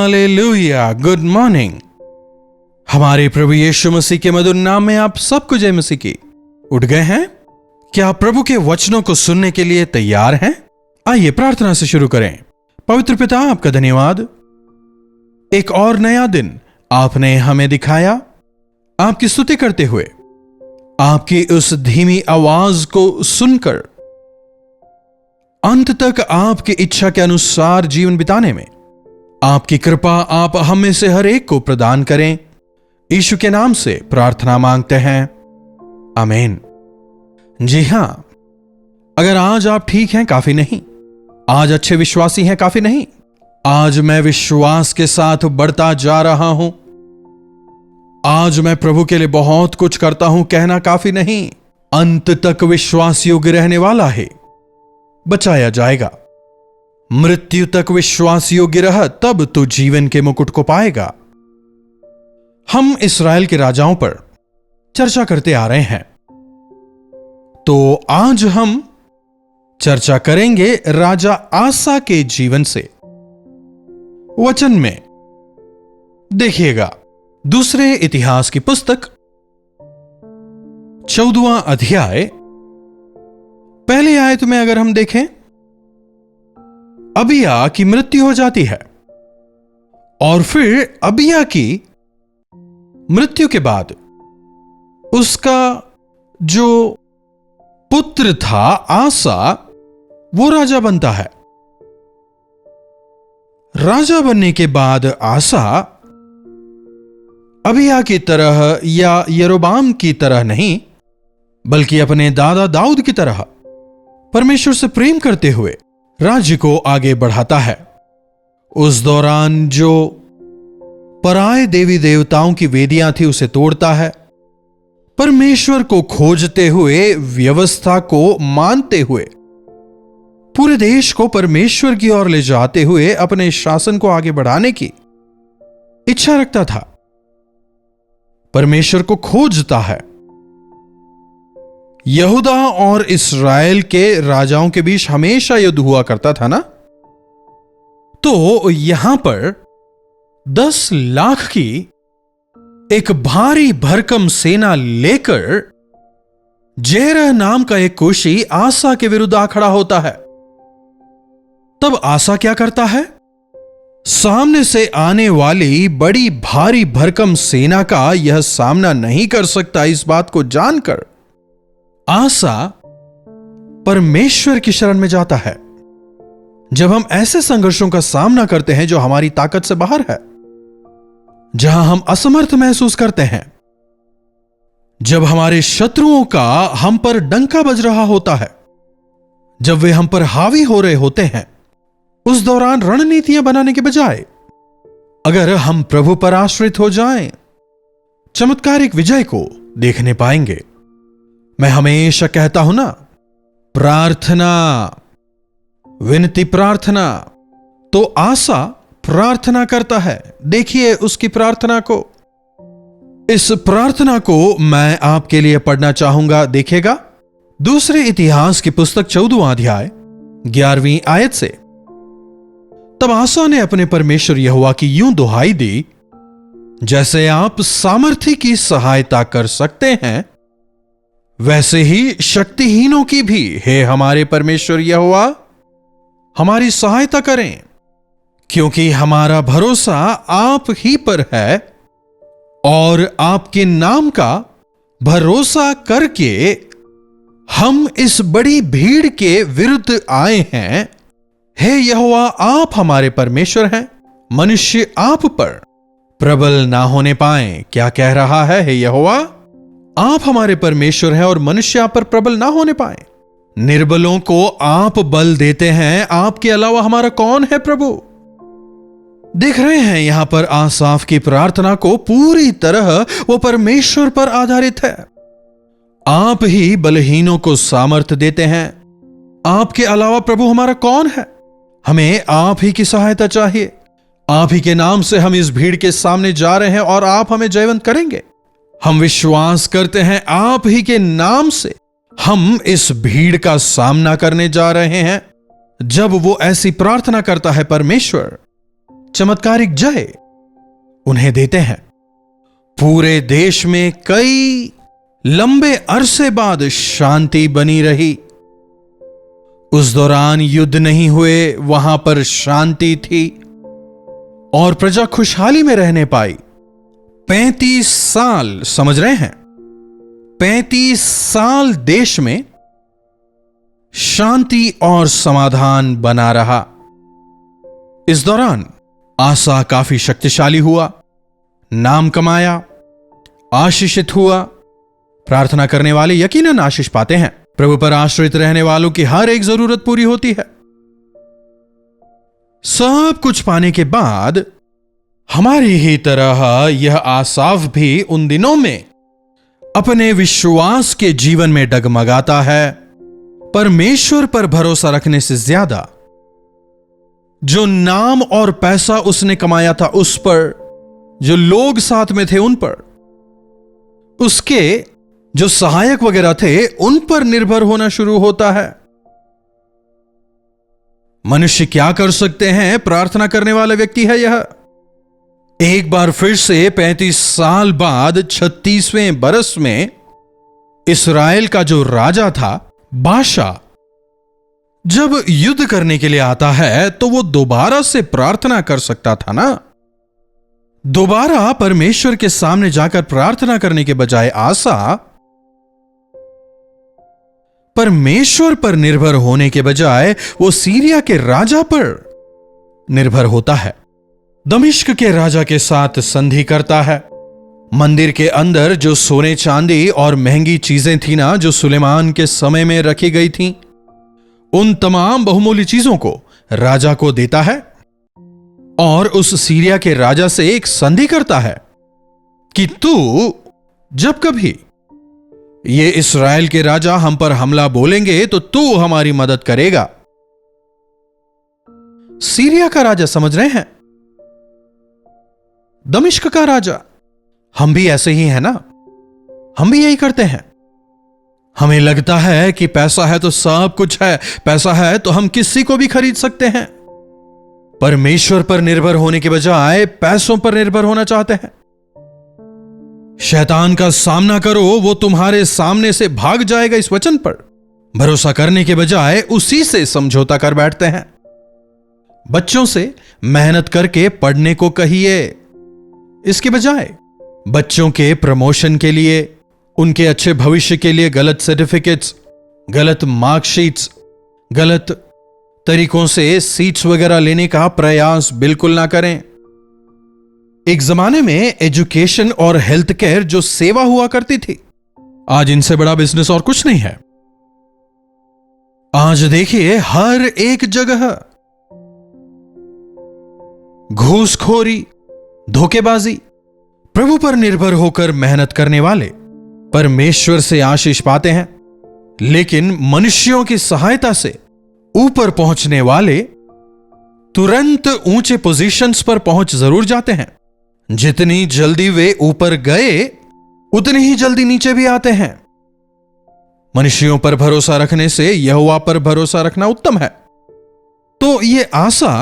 Hallelujah, good morning. हमारे प्रभु यीशु मसीह के मधुर नाम में आप सबको जय मसीह की। उठ गए हैं? क्या आप प्रभु के वचनों को सुनने के लिए तैयार हैं? आइए प्रार्थना से शुरू करें। पवित्र पिता, आपका धन्यवाद, एक और नया दिन आपने हमें दिखाया। आपकी स्तुति करते हुए आपकी उस धीमी आवाज को सुनकर अंत तक आपकी इच्छा के अनुसार जीवन बिताने में आपकी कृपा आप हम में से हर एक को प्रदान करें। यीशु के नाम से प्रार्थना मांगते हैं, आमीन। जी हां, अगर आज आप ठीक हैं काफी नहीं, आज अच्छे विश्वासी हैं काफी नहीं, आज मैं विश्वास के साथ बढ़ता जा रहा हूं, आज मैं प्रभु के लिए बहुत कुछ करता हूं कहना काफी नहीं। अंत तक विश्वास योग्य रहने वाला है, बचाया जाएगा। मृत्यु तक विश्वास योग्य रह, तब तो जीवन के मुकुट को पाएगा। हम इस्राएल के राजाओं पर चर्चा करते आ रहे हैं, तो आज हम चर्चा करेंगे राजा आसा के जीवन से। वचन में देखिएगा, दूसरे इतिहास की पुस्तक 14वां अध्याय पहली आयत में अगर हम देखें, अबिया की मृत्यु हो जाती है और फिर अबिया की मृत्यु के बाद उसका जो पुत्र था आसा, वो राजा बनता है। राजा बनने के बाद आसा अबिया की तरह या यरोबाम की तरह नहीं, बल्कि अपने दादा दाऊद की तरह परमेश्वर से प्रेम करते हुए राज्य को आगे बढ़ाता है। उस दौरान जो पराये देवी देवताओं की वेदियां थी उसे तोड़ता है, परमेश्वर को खोजते हुए, व्यवस्था को मानते हुए, पूरे देश को परमेश्वर की ओर ले जाते हुए अपने शासन को आगे बढ़ाने की इच्छा रखता था। परमेश्वर को खोजता है। यहूदा और इस्राएल के राजाओं के बीच हमेशा युद्ध हुआ करता था ना, तो यहां पर 10 लाख की एक भारी भरकम सेना लेकर जेरह नाम का एक कुशी आसा के विरुद्ध आ खड़ा होता है। तब आसा क्या करता है? सामने से आने वाली बड़ी भारी भरकम सेना का यह सामना नहीं कर सकता, इस बात को जानकर आसा परमेश्वर की शरण में जाता है। जब हम ऐसे संघर्षों का सामना करते हैं जो हमारी ताकत से बाहर है, जहां हम असमर्थ महसूस करते हैं, जब हमारे शत्रुओं का हम पर डंका बज रहा होता है, जब वे हम पर हावी हो रहे होते हैं, उस दौरान रणनीतियां बनाने के बजाय अगर हम प्रभु पर आश्रित हो जाएं, चमत्कारिक विजय को देखने पाएंगे। मैं हमेशा कहता हूं ना, प्रार्थना, विनती प्रार्थना। तो आसा प्रार्थना करता है। देखिए उसकी प्रार्थना को। इस प्रार्थना को मैं आपके लिए पढ़ना चाहूंगा। देखिएगा, दूसरे इतिहास की पुस्तक 14वां अध्याय 11वीं आयत से। तब आसा ने अपने परमेश्वर यहोवा की यूं दुहाई दी, जैसे आप सामर्थी की सहायता कर सकते हैं, वैसे ही शक्तिहीनों की भी हे हमारे परमेश्वर यहोवा हमारी सहायता करें, क्योंकि हमारा भरोसा आप ही पर है और आपके नाम का भरोसा करके हम इस बड़ी भीड़ के विरुद्ध आए हैं। हे यहोवा, आप हमारे परमेश्वर हैं, मनुष्य आप पर प्रबल ना होने पाए। क्या कह रहा है? हे यहोवा, आप हमारे परमेश्वर हैं और मनुष्य आप पर प्रबल ना होने पाए। निर्बलों को आप बल देते हैं, आपके अलावा हमारा कौन है प्रभु? देख रहे हैं यहां पर आसाफ की प्रार्थना को पूरी तरह वो परमेश्वर पर आधारित है। आप ही बलहीनों को सामर्थ देते हैं, आपके अलावा प्रभु हमारा कौन है? हमें आप ही की सहायता चाहिए। आप ही के नाम से हम इस भीड़ के सामने जा रहे हैं और आप हमें जयवंत करेंगे। हम विश्वास करते हैं आप ही के नाम से हम इस भीड़ का सामना करने जा रहे हैं। जब वो ऐसी प्रार्थना करता है, परमेश्वर चमत्कारिक जय उन्हें देते हैं। पूरे देश में कई लंबे अरसे बाद शांति बनी रही। उस दौरान युद्ध नहीं हुए, वहां पर शांति थी और प्रजा खुशहाली में रहने पाई। 35 साल, समझ रहे हैं, 35 साल देश में शांति और समाधान बना रहा। इस दौरान आसा काफी शक्तिशाली हुआ, नाम कमाया, आशीषित हुआ। प्रार्थना करने वाले यकीनन आशीष पाते हैं। प्रभु पर आश्रित रहने वालों की हर एक जरूरत पूरी होती है। सब कुछ पाने के बाद हमारी ही तरह यह आसाफ भी उन दिनों में अपने विश्वास के जीवन में डगमगाता है। परमेश्वर पर भरोसा रखने से ज्यादा जो नाम और पैसा उसने कमाया था उस पर, जो लोग साथ में थे उन पर, उसके जो सहायक वगैरह थे उन पर निर्भर होना शुरू होता है। मनुष्य क्या कर सकते हैं? प्रार्थना करने वाला व्यक्ति है यह। एक बार फिर से 35 साल बाद 36वें बरस में इस्राएल का जो राजा था बाशा, जब युद्ध करने के लिए आता है तो वो दोबारा से प्रार्थना कर सकता था ना। दोबारा परमेश्वर के सामने जाकर प्रार्थना करने के बजाय आसा परमेश्वर पर निर्भर होने के बजाय वो सीरिया के राजा पर निर्भर होता है। दमिश्क के राजा के साथ संधि करता है। मंदिर के अंदर जो सोने चांदी और महंगी चीजें थी ना, जो सुलेमान के समय में रखी गई थी, उन तमाम बहुमूल्य चीजों को राजा को देता है और उस सीरिया के राजा से एक संधि करता है कि तू जब कभी ये इस्राएल के राजा हम पर हमला बोलेंगे तो तू हमारी मदद करेगा। सीरिया का राजा, समझ रहे हैं, दमिश्क का राजा। हम भी ऐसे ही हैं ना, हम भी यही करते हैं। हमें लगता है कि पैसा है तो सब कुछ है, पैसा है तो हम किसी को भी खरीद सकते हैं। परमेश्वर पर निर्भर होने के बजाय पैसों पर निर्भर होना चाहते हैं। शैतान का सामना करो, वो तुम्हारे सामने से भाग जाएगा। इस वचन पर भरोसा करने के बजाय उसी से समझौता कर बैठते हैं। बच्चों से मेहनत करके पढ़ने को कहिए, इसके बजाय बच्चों के प्रमोशन के लिए, उनके अच्छे भविष्य के लिए गलत सर्टिफिकेट्स, गलत मार्कशीट्स, गलत तरीकों से सीट्स वगैरह लेने का प्रयास बिल्कुल ना करें। एक जमाने में एजुकेशन और हेल्थ केयर जो सेवा हुआ करती थी, आज इनसे बड़ा बिजनेस और कुछ नहीं है। आज देखिए हर एक जगह घूसखोरी, धोखेबाजी। प्रभु पर निर्भर होकर मेहनत करने वाले परमेश्वर से आशीष पाते हैं, लेकिन मनुष्यों की सहायता से ऊपर पहुंचने वाले तुरंत ऊंचे पोजीशंस पर पहुंच जरूर जाते हैं। जितनी जल्दी वे ऊपर गए उतनी ही जल्दी नीचे भी आते हैं। मनुष्यों पर भरोसा रखने से यहोवा पर भरोसा रखना उत्तम है। तो ये आसा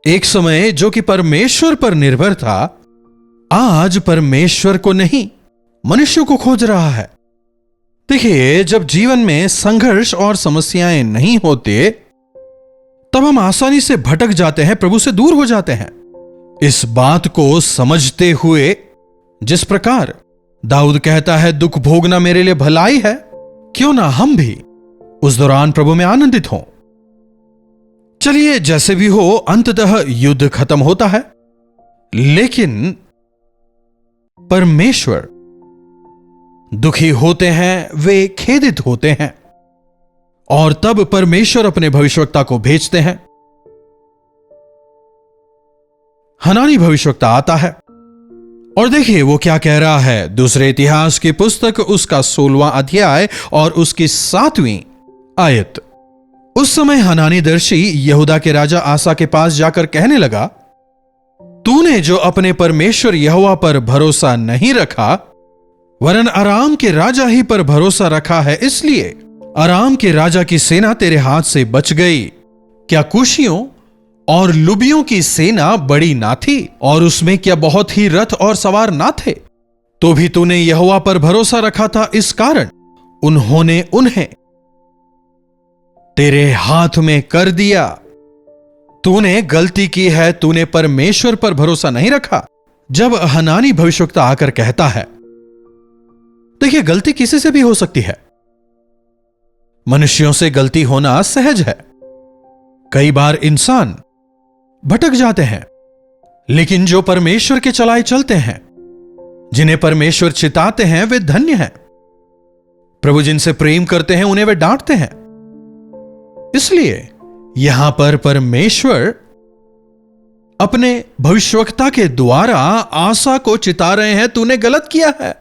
एक समय जो कि परमेश्वर पर निर्भर था, आज परमेश्वर को नहीं मनुष्य को खोज रहा है। देखिए, जब जीवन में संघर्ष और समस्याएं नहीं होते तब हम आसानी से भटक जाते हैं, प्रभु से दूर हो जाते हैं। इस बात को समझते हुए, जिस प्रकार दाऊद कहता है दुख भोगना मेरे लिए भलाई है, क्यों ना हम भी उस दौरान प्रभु में आनंदित हों। चलिए, जैसे भी हो, अंततः युद्ध खत्म होता है, लेकिन परमेश्वर दुखी होते हैं, वे खेदित होते हैं और तब परमेश्वर अपने भविष्यवक्ता को भेजते हैं। हनानी भविष्यवक्ता आता है और देखिए वो क्या कह रहा है। दूसरे इतिहास की पुस्तक उसका 16वां अध्याय और उसकी 7वीं आयत। उस समय हनानी दर्शी यहूदा के राजा आसा के पास जाकर कहने लगा, तूने जो अपने परमेश्वर यहोवा पर भरोसा नहीं रखा, वरन अराम के राजा ही पर भरोसा रखा है, इसलिए अराम के राजा की सेना तेरे हाथ से बच गई। क्या कुशियों और लुबियों की सेना बड़ी ना थी, और उसमें क्या बहुत ही रथ और सवार ना थे? तो भी तूने यहोवा पर भरोसा रखा था, इस कारण उन्होंने उन्हें तेरे हाथ में कर दिया। तूने गलती की है, तूने परमेश्वर पर भरोसा नहीं रखा। जब हनानी भविष्यवक्ता आकर कहता है, देखिए गलती किसी से भी हो सकती है, मनुष्यों से गलती होना सहज है। कई बार इंसान भटक जाते हैं, लेकिन जो परमेश्वर के चलाए चलते हैं, जिन्हें परमेश्वर चिताते हैं, वे धन्य हैं। प्रभु जिनसे प्रेम करते हैं उन्हें वे डांटते हैं। इसलिए यहां पर परमेश्वर अपने भविष्यवक्ता के द्वारा आसा को चिता रहे हैं, तूने गलत किया है।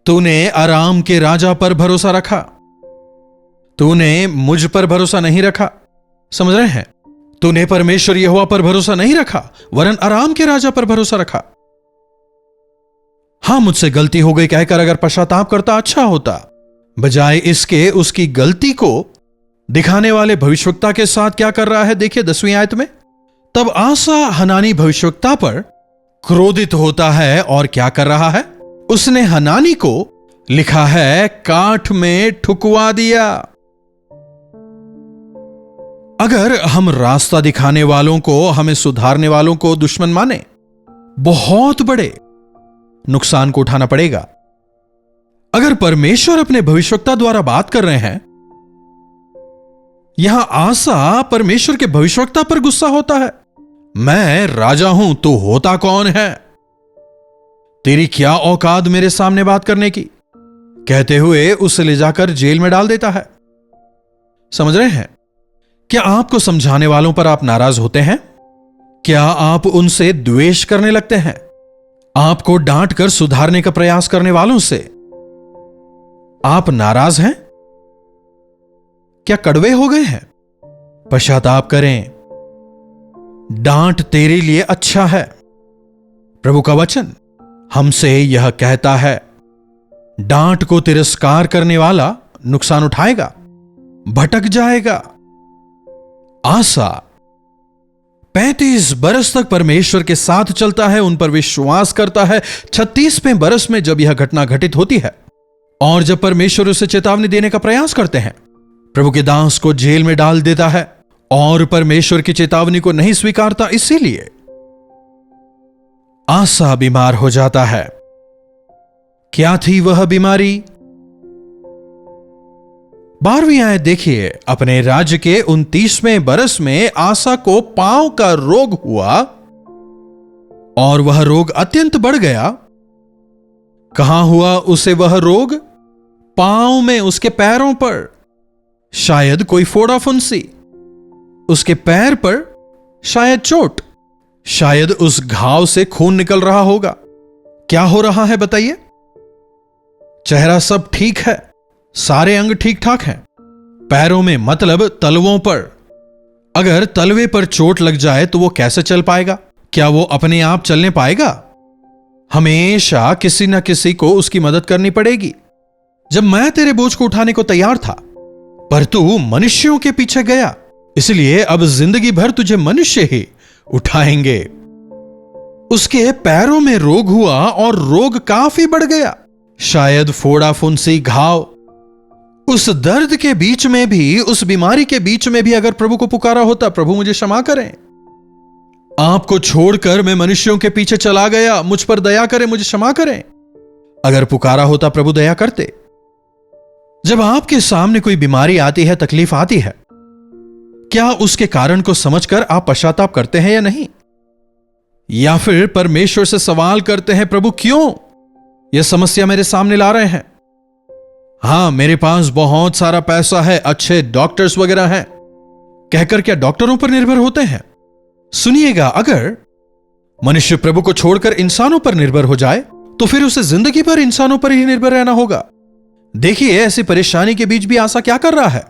तूने अराम के राजा पर भरोसा रखा, तूने मुझ पर भरोसा नहीं रखा। समझ रहे हैं? तूने परमेश्वर यहोवा पर भरोसा नहीं रखा, वरन अराम के राजा पर भरोसा रखा। हां, मुझसे गलती हो गई कहकर अगर पश्चाताप करता अच्छा होता, बजाय इसके उसकी गलती को दिखाने वाले भविष्यवक्ता के साथ क्या कर रहा है? देखिए 10वीं आयत में, तब आसा हनानी भविष्यवक्ता पर क्रोधित होता है और क्या कर रहा है? उसने हनानी को लिखा है काठ में ठुकवा दिया। अगर हम रास्ता दिखाने वालों को, हमें सुधारने वालों को दुश्मन माने, बहुत बड़े नुकसान को उठाना पड़ेगा। अगर परमेश्वर अपने भविष्यवक्ता द्वारा बात कर रहे हैं, यहां आसा परमेश्वर के भविष्यवक्ता पर गुस्सा होता है। मैं राजा हूं, तू होता कौन है? तेरी क्या औकात मेरे सामने बात करने की? कहते हुए उसे ले जाकर जेल में डाल देता है। समझ रहे हैं? क्या आपको समझाने वालों पर आप नाराज होते हैं? क्या आप उनसे द्वेष करने लगते हैं? आपको डांट कर सुधारने का प्रयास करने वालों से आप नाराज हैं? क्या कड़वे हो गए हैं? पश्चाताप करें। डांट तेरे लिए अच्छा है। प्रभु का वचन हमसे यह कहता है, डांट को तिरस्कार करने वाला नुकसान उठाएगा, भटक जाएगा। आसा 35 बरस तक परमेश्वर के साथ चलता है, उन पर विश्वास करता है। 36वें बरस में जब यह घटना घटित होती है और जब परमेश्वर उसे चेतावनी देने का प्रयास करते हैं, प्रभु के दास को जेल में डाल देता है और परमेश्वर की चेतावनी को नहीं स्वीकारता। इसीलिए आसा बीमार हो जाता है। क्या थी वह बीमारी? 12वीं आयत देखिए, अपने राज्य के 29वें बरस में आसा को पांव का रोग हुआ और वह रोग अत्यंत बढ़ गया। कहां हुआ उसे वह रोग? पांव में, उसके पैरों पर। शायद कोई फोड़ा फुंसी, उसके पैर पर शायद चोट, शायद उस घाव से खून निकल रहा होगा। क्या हो रहा है बताइए? चेहरा सब ठीक है, सारे अंग ठीक ठाक हैं। पैरों में मतलब तलवों पर, अगर तलवे पर चोट लग जाए तो वो कैसे चल पाएगा? क्या वो अपने आप चलने पाएगा? हमेशा किसी न किसी को उसकी मदद करनी पड़ेगी। जब मैं तेरे बोझ को उठाने को तैयार था, पर तू मनुष्यों के पीछे गया, इसलिए अब जिंदगी भर तुझे मनुष्य ही उठाएंगे। उसके पैरों में रोग हुआ और रोग काफी बढ़ गया, शायद फोड़ा फुंसी, घाव। उस दर्द के बीच में भी, उस बीमारी के बीच में भी अगर प्रभु को पुकारा होता, प्रभु मुझे क्षमा करें, आपको छोड़कर मैं मनुष्यों के पीछे चला गया, मुझ पर दया करें, मुझे क्षमा करें, अगर पुकारा होता प्रभु दया करते। जब आपके सामने कोई बीमारी आती है, तकलीफ आती है, क्या उसके कारण को समझकर आप पश्चाताप करते हैं या नहीं? या फिर परमेश्वर से सवाल करते हैं, प्रभु क्यों यह समस्या मेरे सामने ला रहे हैं? हां, मेरे पास बहुत सारा पैसा है, अच्छे डॉक्टर्स वगैरह हैं, कहकर क्या डॉक्टरों पर निर्भर होते हैं? सुनिएगा, अगर मनुष्य प्रभु को छोड़कर इंसानों पर निर्भर हो जाए तो फिर उसे जिंदगी भर इंसानों पर ही निर्भर रहना होगा। देखिए, ऐसी परेशानी के बीच भी आसा क्या कर रहा है?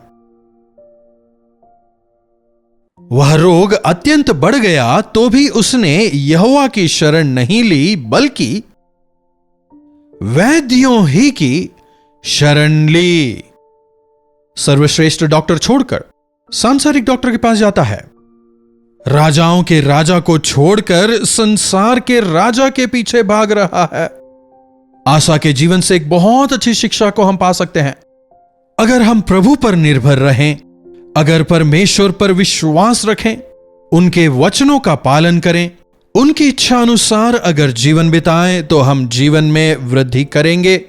वह रोग अत्यंत बढ़ गया तो भी उसने यहोवा की शरण नहीं ली, बल्कि वैद्यों ही की शरण ली। सर्वश्रेष्ठ डॉक्टर छोड़कर सांसारिक डॉक्टर के पास जाता है। राजाओं के राजा को छोड़कर संसार के राजा के पीछे भाग रहा है। आसा के जीवन से एक बहुत अच्छी शिक्षा को हम पा सकते हैं। अगर हम प्रभु पर निर्भर रहें, अगर परमेश्वर पर विश्वास रखें, उनके वचनों का पालन करें, उनकी इच्छा अनुसार अगर जीवन बिताएं, तो हम जीवन में वृद्धि करेंगे।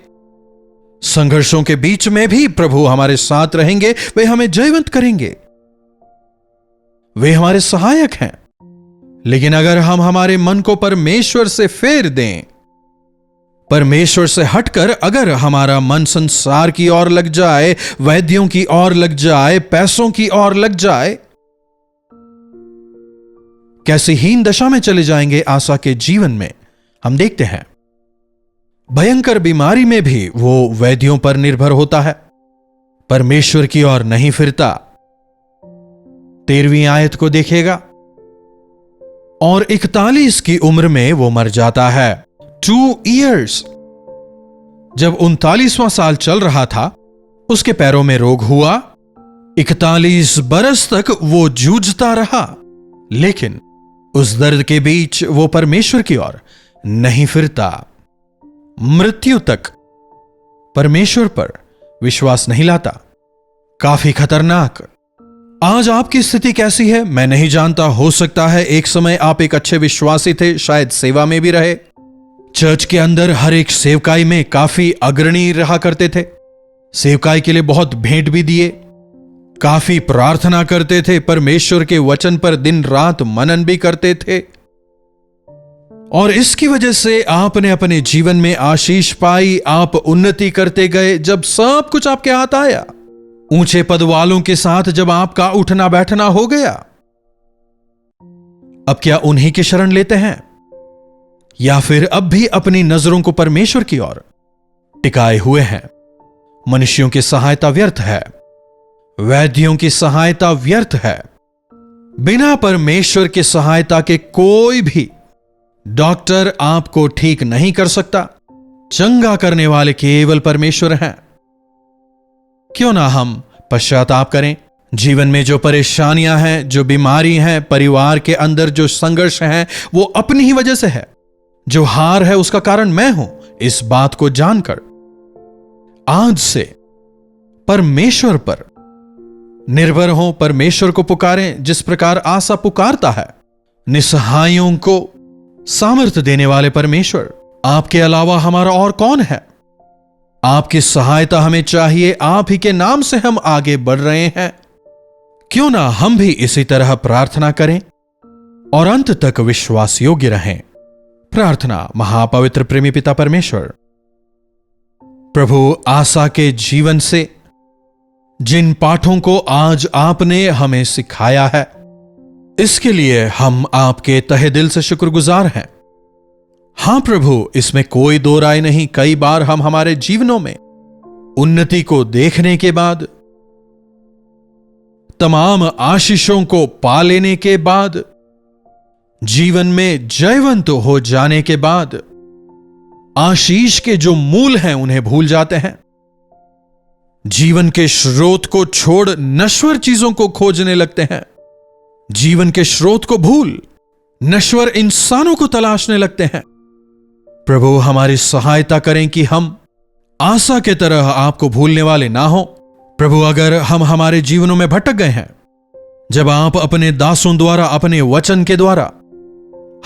संघर्षों के बीच में भी प्रभु हमारे साथ रहेंगे, वे हमें जयवंत करेंगे, वे हमारे सहायक हैं। लेकिन अगर हम हमारे मन को परमेश्वर से फेर दें, परमेश्वर से हटकर अगर हमारा मन संसार की ओर लग जाए, वैद्यों की ओर लग जाए, पैसों की ओर लग जाए, कैसी हीन दशा में चले जाएंगे आसा के जीवन में। हम देखते हैं भयंकर बीमारी में भी वो वैद्यों पर निर्भर होता है, परमेश्वर की ओर नहीं फिरता। 13वीं आयत को देखिएगा, और 41 की उम्र में वो मर जाता है। 2 years। जब 39वां साल चल रहा था, उसके पैरों में रोग हुआ। 41 बरस तक वो जूझता रहा, लेकिन उस दर्द के बीच वो परमेश्वर की ओर नहीं फिरता। मृत्यु तक परमेश्वर पर विश्वास नहीं लाता। काफी खतरनाक। आज आपकी स्थिति कैसी है मैं नहीं जानता। हो सकता है एक समय आप एक अच्छे विश्वासी थे, शायद सेवा में भी रहे, चर्च के अंदर हर एक सेवकाई में काफी अग्रणी रहा करते थे, सेवकाई के लिए बहुत भेंट भी दिए, काफी प्रार्थना करते थे, परमेश्वर के वचन पर दिन रात मनन भी करते थे, और इसकी वजह से आपने अपने जीवन में आशीष पाई, आप उन्नति करते गए। जब सब कुछ आपके हाथ आया, ऊंचे पद वालों के साथ जब आपका उठना बैठना हो गया, अब क्या उन्हीं की शरण लेते हैं, या फिर अब भी अपनी नजरों को परमेश्वर की ओर टिकाए हुए हैं? मनुष्यों की सहायता व्यर्थ है, वैद्यों की सहायता व्यर्थ है। बिना परमेश्वर की सहायता के कोई भी डॉक्टर आपको ठीक नहीं कर सकता। चंगा करने वाले केवल परमेश्वर हैं। क्यों ना हम पश्चाताप करें। जीवन में जो परेशानियां हैं, जो बीमारी हैं, परिवार के अंदर जो संघर्ष हैं, वो अपनी ही वजह से है। जो हार है उसका कारण मैं हूं। इस बात को जानकर आज से परमेश्वर पर निर्भर हो, परमेश्वर को पुकारें जिस प्रकार आसा पुकारता है। निसहायों को सामर्थ्य देने वाले परमेश्वर, आपके अलावा हमारा और कौन है? आपकी सहायता हमें चाहिए। आप ही के नाम से हम आगे बढ़ रहे हैं। क्यों ना हम भी इसी तरह प्रार्थना करें और अंत तक विश्वास योग्य रहें। प्रार्थना। महापवित्र प्रेमी पिता परमेश्वर, प्रभु आसा के जीवन से जिन पाठों को आज आपने हमें सिखाया है, इसके लिए हम आपके तहे दिल से शुक्रगुजार हैं। हां प्रभु, इसमें कोई दो राय नहीं। कई बार हम हमारे जीवनों में उन्नति को देखने के बाद, तमाम आशीषों को पा लेने के बाद, जीवन में जयवंत हो जाने के बाद, आशीष के जो मूल हैं उन्हें भूल जाते हैं। जीवन के स्रोत को छोड़ नश्वर चीजों को खोजने लगते हैं। जीवन के स्रोत को भूल नश्वर इंसानों को तलाशने लगते हैं। प्रभु हमारी सहायता करें कि हम आसा के तरह आपको भूलने वाले ना हो। प्रभु अगर हम हमारे जीवनों में भटक गए हैं, जब आप अपने दासों द्वारा, अपने वचन के द्वारा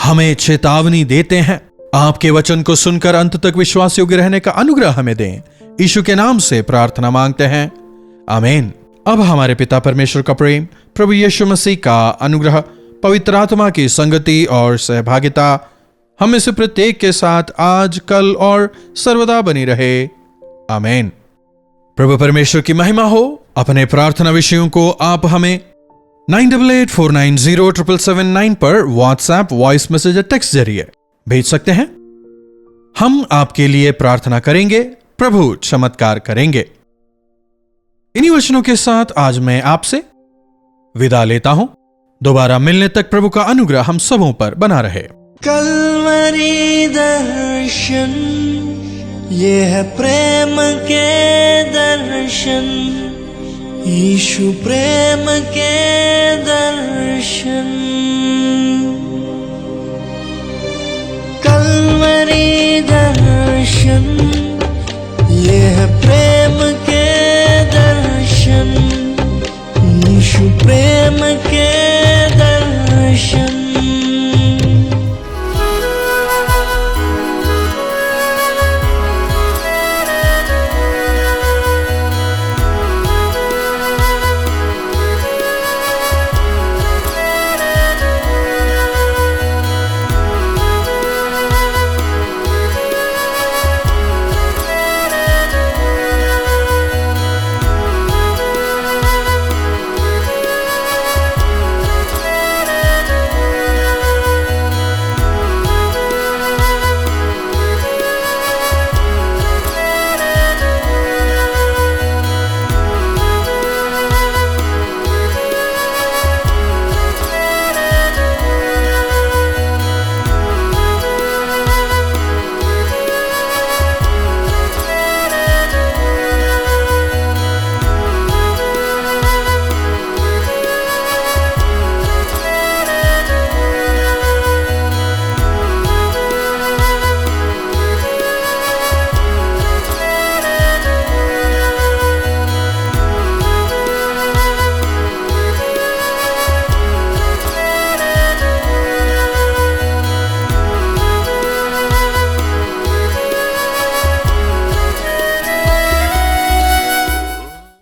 हमें चेतावनी देते हैं, आपके वचन को सुनकर अंत तक विश्वास योग्य रहने का अनुग्रह हमें दें। यीशु के नाम से प्रार्थना मांगते हैं, आमीन। अब हमारे पिता परमेश्वर का प्रेम, प्रभु यीशु मसीह का अनुग्रह, पवित्र आत्मा की संगति और सहभागिता हम में से प्रत्येक के साथ आज, कल और सर्वदा बनी रहे, आमीन। प्रभु परमेश्वर की महिमा हो। अपने प्रार्थना विषयों को आप हमें 9884907779 पर व्हाट्सएप, वॉइस मैसेज या टेक्स्ट जरिए भेज सकते हैं। हम आपके लिए प्रार्थना करेंगे, प्रभु चमत्कार करेंगे। इन्हीं वचनों के साथ आज मैं आपसे विदा लेता हूं। दोबारा मिलने तक प्रभु का अनुग्रह हम सबों पर बना रहे। कल्वरी दर्शन, ये है प्रेम के दर्शन, यीशु प्रेम के दर्शन, कलवरी दर्शन,